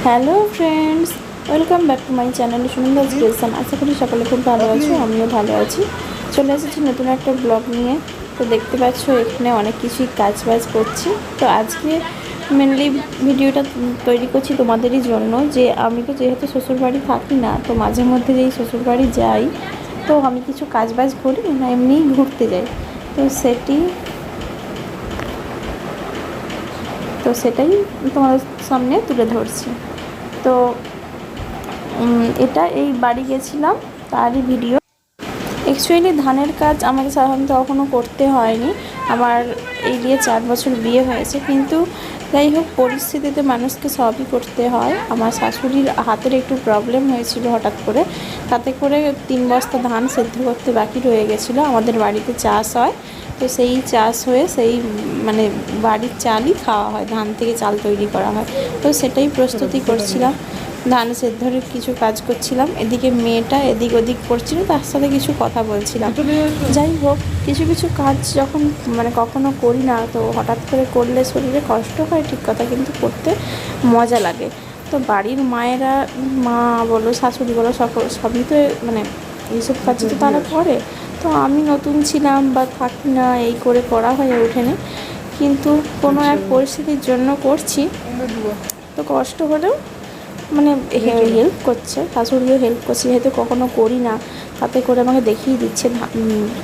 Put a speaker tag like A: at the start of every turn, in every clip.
A: Hello friends, welcome back to my channel Sunanda creation. আশা করি সকলে খুব ভালো আছো, আমিও ভালো আছি। চলে এসেছি নতুন একটা ব্লগ নিয়ে। তো দেখতে পাচ্ছ এখানে অনেক কিছুই কাজবাজ করছি। তো আজকে মেনলি ভিডিওটা তৈরি করছি তোমাদেরই জন্য, যে আমি তো যেহেতু শ্বশুরবাড়ি থাকি না, তো মাঝে মধ্যে যেই শ্বশুরবাড়ি যাই, তো আমি কিছু কাজবাজ করি না, এমনিই ঘুরতে যাই। তো সেটাই তোমাদের সামনে তুলে ধরছি। তো এটা এই বাড়ি গেছিলাম, তারই ভিডিও। অ্যাকচুয়ালি ধানের কাজ আমাকে সাধারণত কখনও করতে হয়নি। আমার এই দিয়ে 4 বছর বিয়ে হয়েছে, কিন্তু যাই হোক পরিস্থিতিতে মানুষকে সবই করতে হয়। আমার শাশুড়ির হাতের একটু প্রবলেম হয়েছিল হঠাৎ করে, তাতে করে 3 বস্তা ধান সেদ্ধ করতে বাকি রয়ে গেছিলো। আমাদের বাড়িতে চাষ হয়, তো সেই চাষ হয়ে সেই মানে বাড়ির চালই খাওয়া হয়, ধান থেকে চাল তৈরি করা হয়। তো সেটাই প্রস্তুতি করছিলাম, ধান সেদ্ধর কিছু কাজ করছিলাম। এদিকে মেয়েটা এদিক ওদিক করছিল, তার সাথে কিছু কথা বলছিলাম। যাই হোক, কিছু কিছু কাজ যখন মানে কখনো করি না, তো হঠাৎ করে করলে শরীরে কষ্ট হয় ঠিক কথা, কিন্তু করতে মজা লাগে। তো বাড়ির মায়েরা, মা বলো শাশুড়ি বলো, সবই তো মানে এইসব কাজ তো তারা করে। তো আমি নতুন ছিলাম বা থাকি না, এই করে করা হয়ে ওঠেনি, কিন্তু কোনো এক পরিস্থিতির জন্য করছি। তো কষ্ট হলেও মানে হেল্প করছে, শাশুড়িও হেল্প করছে, যেহেতু কখনো করি না, তাতে করে আমাকে দেখিয়ে দিচ্ছে।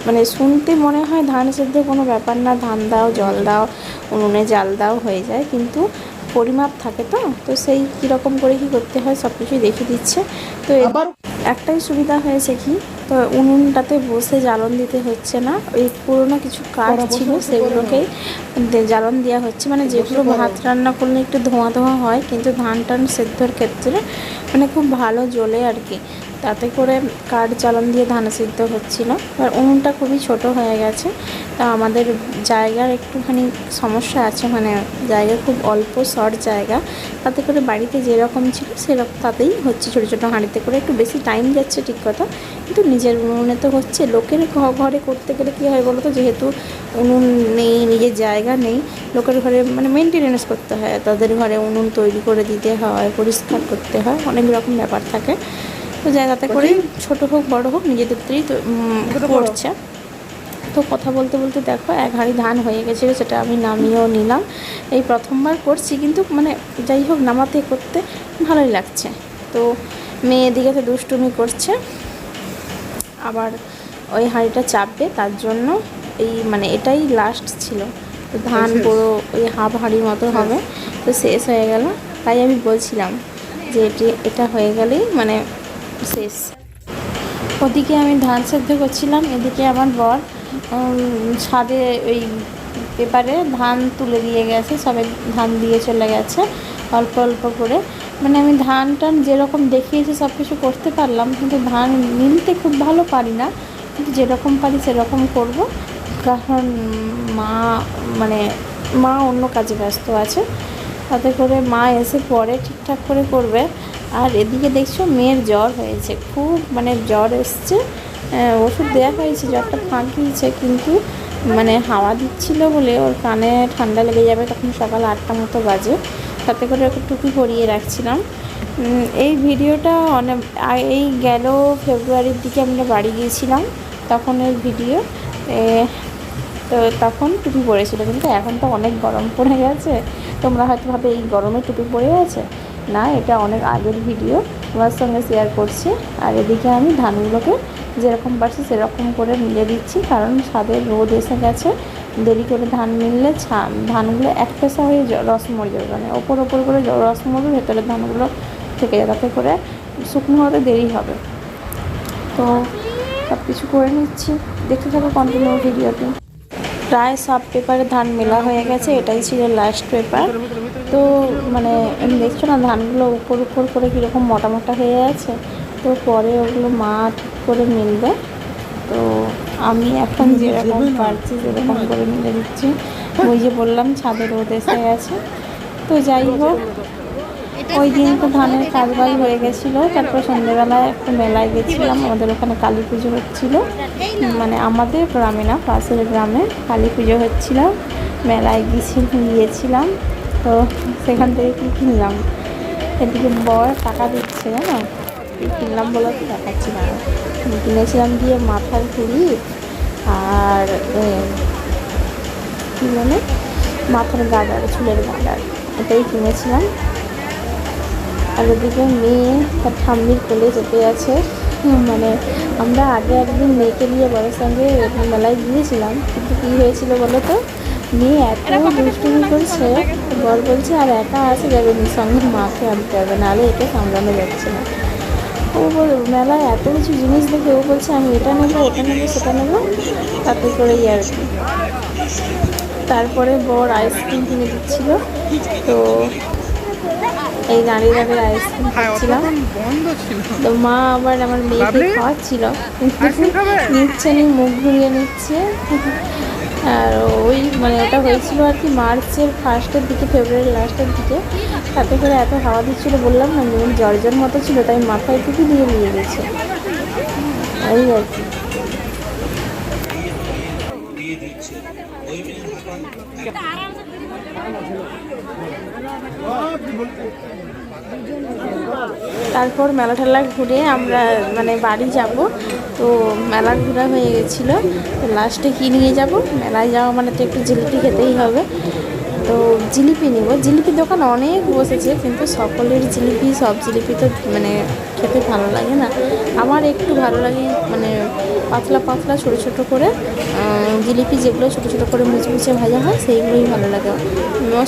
A: মানে শুনতে মনে হয় ধান সেদ্ধ কোনো ব্যাপার না, ধান দাও, জল দাও, উনুনে জাল দাও, হয়ে যায়, কিন্তু পরিমাপ থাকে। তো সেই কীরকম করে কী করতে হয় সব কিছুই দেখিয়ে দিচ্ছে। তো একটাই সুবিধা হয়েছে কি, তো উনুনটাতে বসে জ্বালন দিতে হচ্ছে না। ওই পুরোনো কিছু কাঠ ছিল সেগুলোকেই জ্বালন দেওয়া হচ্ছে, মানে যেগুলো ভাত রান্না করলে একটু ধোঁয়া ধোঁয়া হয়, কিন্তু ধান টান সেদ্ধর ক্ষেত্রে মানে খুব ভালো জ্বলে আর কি। তাতে করে কাঠ জ্বালন দিয়ে ধান সিদ্ধ হচ্ছিল। আর উনুনটা খুবই ছোট হয়ে গেছে, তা আমাদের জায়গার একটুখানি সমস্যা আছে, মানে জায়গা খুব অল্প, শর্ট জায়গা। তাতে করে বাড়িতে যেরকম ছিল সেরকম তাতেই হচ্ছে, ছোটো ছোটো হাঁড়িতে করে। একটু বেশি টাইম যাচ্ছে ঠিক কথা, কিন্তু নিজের উনুনে তো হচ্ছে। লোকের ঘরে করতে গেলে কী হয় বলো তো, যেহেতু উনুন নেই, নিজের জায়গা নেই, লোকের ঘরে মানে মেনটেনেন্স করতে হয়, তাদের ঘরে উনুন তৈরি করে দিতে হয়, পরিষ্কার করতে হয়, অনেক রকম ব্যাপার থাকে। তো তাতে করে ছোটো হোক বড়ো হোক নিজেদেরই তো করছে। তো কথা বলতে বলতে দেখো 1 হাঁড়ি ধান হয়ে গেছিলো, সেটা আমি নামিয়েও নিলাম। এই প্রথমবার করছি, কিন্তু মানে যাই হোক নামাতে করতে ভালোই লাগছে। তো মেয়ে এদিকে তো দুষ্টুমি করছে, আবার ওই হাঁড়িটা চাপবে, তার জন্য এই মানে এটাই লাস্ট ছিল। তো ধান পুরো ওই হাফ হাঁড়ির মতো হবে, তো শেষ হয়ে গেল। তাই আমি বলছিলাম যে এটা হয়ে গেলেই মানে শেষ। ওদিকে আমি ধান সেদ্ধ করছিলাম, এদিকে আমার বর ছাদে ওই পেপারে ধান তুলে দিয়ে গেছে, সবে ধান দিয়ে চলে গেছে অল্প অল্প করে। মানে আমি ধান টান যেরকম দেখিয়েছি সব কিছু করতে পারলাম, কিন্তু ধান মিলতে খুব ভালো পারি না, কিন্তু যেরকম পারি সেরকম করব। কারণ মা মানে মা অন্য কাজে ব্যস্ত আছে, তাতে করে মা এসে পরে ঠিকঠাক করে করবে। আর এদিকে দেখছো মেয়ের জ্বর হয়েছে, খুব মানে জ্বর এসছে। ওষুধ দেওয়া হয়েছে, জ্বরটা ফাঁকিয়েছে, কিন্তু মানে হাওয়া দিচ্ছিল বলে ওর কানে ঠান্ডা লেগে যাবে, তখন সকাল 8টা মতো বাজে। তাতে করে ওকে টুপি পরিয়ে রাখছিলাম। এই ভিডিওটা এই গেল ফেব্রুয়ারির দিকে আমরা বাড়ি গিয়েছিলাম, তখনের ভিডিও। তো তখন টুপি পরেছিল, কিন্তু এখন তো অনেক গরম পড়ে গেছে। তোমরা হয়তো ভাবে এই গরমে টুপি পরে আছে, না, এটা অনেক আগের ভিডিও তোমার সঙ্গে শেয়ার করছি। আর এদিকে আমি ধানগুলোকে যেরকম পারছি সেরকম করে মিলে দিচ্ছি, কারণ ছাদের রোদ এসে গেছে। দেরি করে ধান মিললে ধানগুলো এক পেশা হয়ে রস মরে যাবে, মানে ওপর করে রস মরবে, ভেতরে ধানগুলো থেকে যাবে, তাতে করে শুকনো হতে দেরি হবে। তো সব কিছু করে নিচ্ছি, দেখতে থাকো কন্টিনিউ ভিডিওটি। প্রায় সব পেপারে ধান মেলা হয়ে গেছে, এটাই ছিল লাস্ট পেপার। তো মানে দেখছো না ধানগুলো উপর করে কীরকম মোটা মোটা হয়ে আছে। তো পরে ওগুলো মা ঠিক করে মিলবে। তো আমি এখন যেরকম পারছি সেরকম করে মিলে দিচ্ছি। ওই যে বললাম ছাদে রোদ এসে গেছে। তো যাই হোক, ওই দিন তো ধানের কাজবাজ হয়ে গেছিলো। তারপর সন্ধ্যেবেলায় একটা মেলায় গেছিলাম, আমাদের ওখানে কালী পুজো হচ্ছিলো, মানে আমাদের গ্রামে না, পাশের গ্রামে কালী পুজো হচ্ছিলো। মেলায় গিয়েছিলাম, তো সেখান থেকে কী কিনলাম, এদিকে বর টাকা দিচ্ছে, জানো কিনলাম বলে তো দেখাচ্ছি না। কিনেছিলাম দিয়ে মাথার ঘুড়ি আর কী বলে মাথার গার্ডার, চুলের গার্ডার, এটাই কিনেছিলাম। আর ওদিকে মেয়ে তার ঠাম্মির কোলে চেপে আছে। মানে আমরা আগে একদিন মেয়েকে নিয়ে বড়ের সঙ্গে মেলায় গিয়েছিলাম, কিন্তু কী হয়েছিল বলো তো, মেয়ে এত দুষ্টুমি করছে, বর বলছে আর একা আসে যাবে সঙ্গে মাকে আনতে হবে, নাহলে একে সামলানো যাচ্ছে না। ও মেলায় এত কিছু জিনিস দেখে ও বলছে আমি এটা নেবো, ওটা নেবো, সেটা নেবো, তাতে করেই আর কি। তারপরে বর আইসক্রিম কিনে দিচ্ছিল, তো এই দাঁড়িয়ে দাঁড়িয়ে আইসক্রিম খাচ্ছিলাম। তো মা আবার আমার মেয়েকে খাওয়াচ্ছিল, নিচ্ছে নি, মুখ ঘুরিয়ে নিচ্ছে। আর ওই মানে ওটা হয়েছিল আর কি মার্চের ফার্স্টের দিকে, ফেব্রুয়ারির লাস্টের দিকে। তাতে করে এত হাওয়া দিচ্ছিলো, বললাম না যেমন জ্বর মতো ছিল, তাই মাথায় টুকু দিয়ে নিয়ে গেছে, এই আর কি। তারপর মেলা ঠেলা ঘুরে আমরা মানে বাড়ি যাব, তো মেলা ঘোরা হয়ে গেছিলো। তো লাস্টে কী নিয়ে যাব, মেলায় যাওয়া মানে তো একটু জিলিপি খেতেই হবে। তো জিলিপি নিব, জিলিপির দোকান অনেক বসেছে, কিন্তু সকলের জিলিপি সব জিলিপি তো মানে খেতে ভালো লাগে না। আমার একটু ভালো লাগে মানে পাতলা পাতলা ছোটো ছোটো করে জিলিপি, যেগুলো ছোটো ছোটো করে মুচমুচে ভাজা হয় সেইগুলোই ভালো লাগে।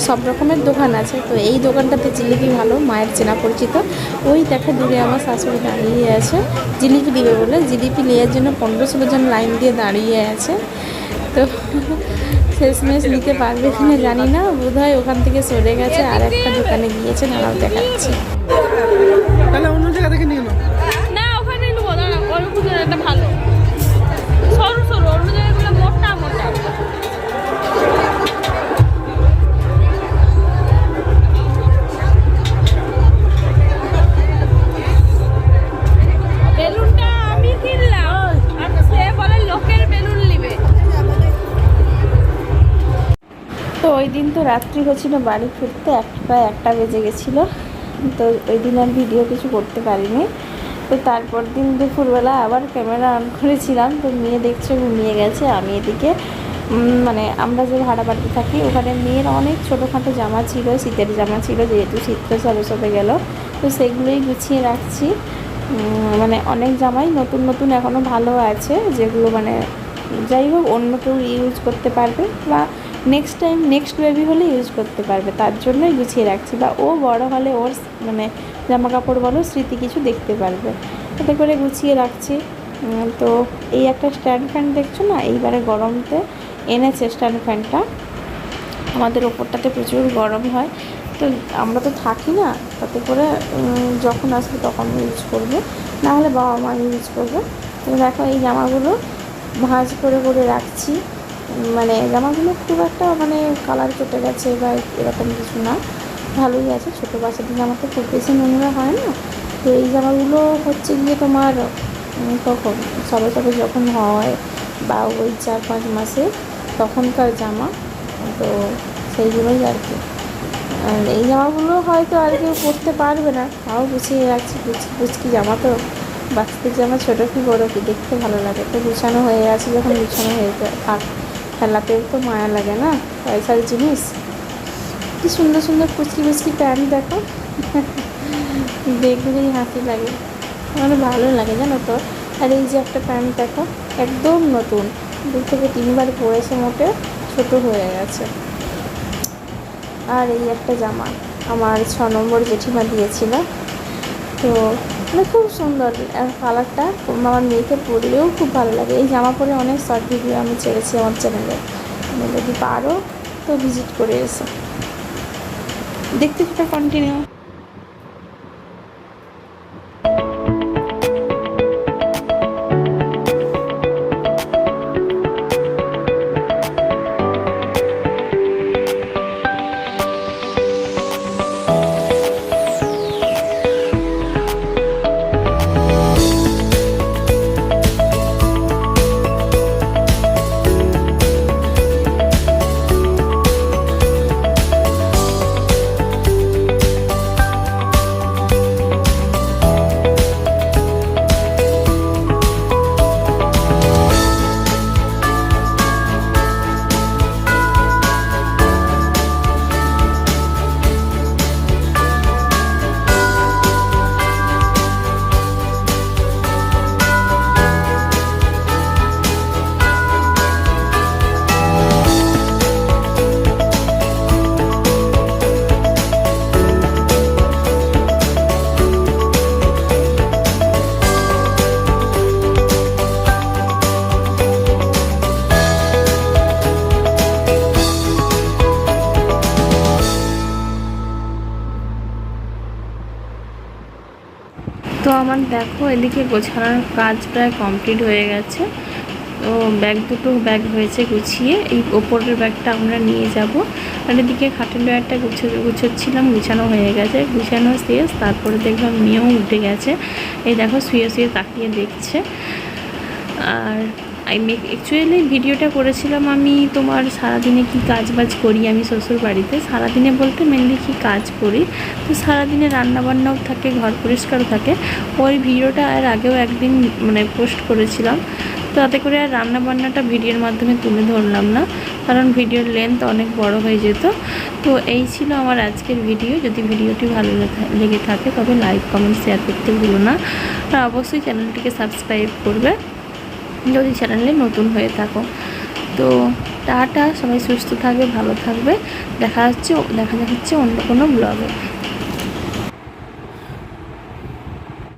A: সব রকমের দোকান আছে, তো এই দোকানটাতে জিলিপি ভালো, মায়ের চেনা পরিচিত। ওই দেখো দূরে আমার শাশুড়ি দাঁড়িয়ে আছে জিলিপি দিবে বলে, জিলিপি নেওয়ার জন্য 15-16 জন লাইন দিয়ে দাঁড়িয়ে আছে। তো শেষমেশ নিতে পারবে কিনা জানি না, বোধহয় ওখান থেকে সরে গেছে, আর একটা দোকানে গিয়েছে, নানাও দেখাচ্ছে।
B: তাহলে অন্য জায়গা থেকে নিয়ে নাও
C: না, ওখানে নেবো না, ওর একটা ভালো সরু সরু, অন্য জায়গাগুলো মোটা মোটা। বেলুনটা আমি কিনলাম, আর সে বলে লোকের বেলুন নিবে।
A: তো ওই দিন তো রাত্রি হচ্ছিল, বাড়ি ফিরতে প্রায় 1টা বেজে গেছিলো। তো ওই দিন আর ভিডিও কিছু করতে পারিনি। তো তারপর দিন দুপুরবেলা আবার ক্যামেরা অন করেছিলাম, তো মেয়ে দেখছে ঘুমিয়ে গেছে। আমি এদিকে মানে আমরা যে ভাড়া বাড়িতে থাকি ওখানে মেয়ের অনেক ছোটোখাটো জামা ছিল, শীতের জামা ছিল, যেহেতু শীত তো সবে সবে গেল, তো সেগুলোই গুছিয়ে রাখছি। মানে অনেক জামাই নতুন নতুন এখনও ভালো আছে, যেগুলো মানে যাই হোক অন্য কেউ ইউজ করতে পারবে, বা নেক্সট টাইম নেক্সট বেবি হলে ইউজ করতে পারবে, তার জন্যই গুছিয়ে রাখছি। বা ও বড় হলে ওর মানে জামা কাপড় বলো স্মৃতি কিছু দেখতে পারবে, এতে করে গুছিয়ে রাখছি। তো এই একটা স্ট্যান্ড ফ্যান দেখছো না, এইবারে গরমতে এনেছে স্ট্যান্ড ফ্যানটা। আমাদের ওপরটাতে প্রচুর গরম হয়, তো আমরা তো থাকি না, তাতে করে যখন আসবে তখন ইউজ করবে, নাহলে বাবা মা ইউজ করবে। তো দেখো এই জামাগুলো ভাঁজ করে করে রাখছি। মানে জামাগুলো খুব একটা মানে কালার কেটে গেছে বা এরকম কিছু না, ভালোই আছে। ছোটো বাচ্চাদের জামা তো খুব বেশি নোংরা হয় না। তো এই জামাগুলো হচ্ছে গিয়ে তোমার কখন সবে সবে যখন হয়, বা ওই 4-5 মাসে তখনকার জামা, তো সেইগুলোই আর কি। আর এই জামাগুলো হয়তো আর কেউ পরতে পারবে না, তাও গুছিয়ে রাখছি। কুচকি জামা তো, বাচ্চাদের জামা ছোটো কি বড়ো কি দেখতে ভালো লাগে, তো গুছানো হয়ে আছে যখন গুছানো হয়ে থাক, ফেলাতেও তো মায়া লাগে না, পয়সার জিনিস। কি সুন্দর সুন্দর কুচকি প্যান্ট দেখো, দেখলেই হাসি লাগে, আমার ভালো লাগে জানো তো। আর এই যে একটা প্যান্ট দেখো, একদম নতুন, 2 থেকে 3 বার পরেছে, মোটে ছোট হয়ে গেছে। আর এই একটা জামা আমার 6 নম্বর জেঠিমা দিয়েছিল, তো মানে খুব সুন্দর। আর কালারটা আমার মেয়েকে পরলেও খুব ভালো লাগে। এই জামা পরে অনেক শর্ট ভিডিও আমি ছেড়েছি আমার চ্যানেলে, যদি পারো তো ভিজিট করে এসো, দেখতে থাকো কন্টিনিউ। তো আমার দেখো এদিকে গোছানোর কাজ প্রায় কমপ্লিট হয়ে গেছে। তো দুটো ব্যাগ হয়েছে গুছিয়ে, এই ওপরের ব্যাগটা আমরা নিয়ে যাব। আর এদিকে খাটের ডয়ারটা গুছোচ্ছিলাম, গুছানো হয়ে গেছে, গুছানো শেষ। তারপরে দেখলাম মেয়েও উঠে গেছে, এই দেখো শুয়ে শুয়ে তাকিয়ে দেখছে। আর আমি অ্যাকচুয়ালি ভিডিওটা করেছিলাম আমি তোমার সারাদিনে কি কাজ বাজ করি আমি শ্বশুর বাড়িতে। সারাদিনে বলতে মেনলি কি কাজ করি, তো সারাদিনে রান্নাবান্নাও থাকে, ঘর পরিষ্কারও থাকে। ওই ভিডিওটা আর আগেও একদিন মানে পোস্ট করেছিলাম, তো তাতে করে আর রান্নাবান্নাটা ভিডিওর মাধ্যমে তুলে ধরলাম না, কারণ ভিডিওর লেন্থ অনেক বড় হয়ে যেত। তো এই ছিল আমার আজকের ভিডিও। যদি ভিডিওটি ভালো লেগে থাকে তবে লাইক কমেন্ট শেয়ার করতে ভুলো না, আর অবশ্যই চ্যানেলটিকে সাবস্ক্রাইব করবে যদি চ্যানেলে নতুন হয়ে থাকো। তো টাটা, সবাই সুস্থ থাকবে, ভালো থাকবে। দেখা যাচ্ছে অন্য কোনো ব্লগে।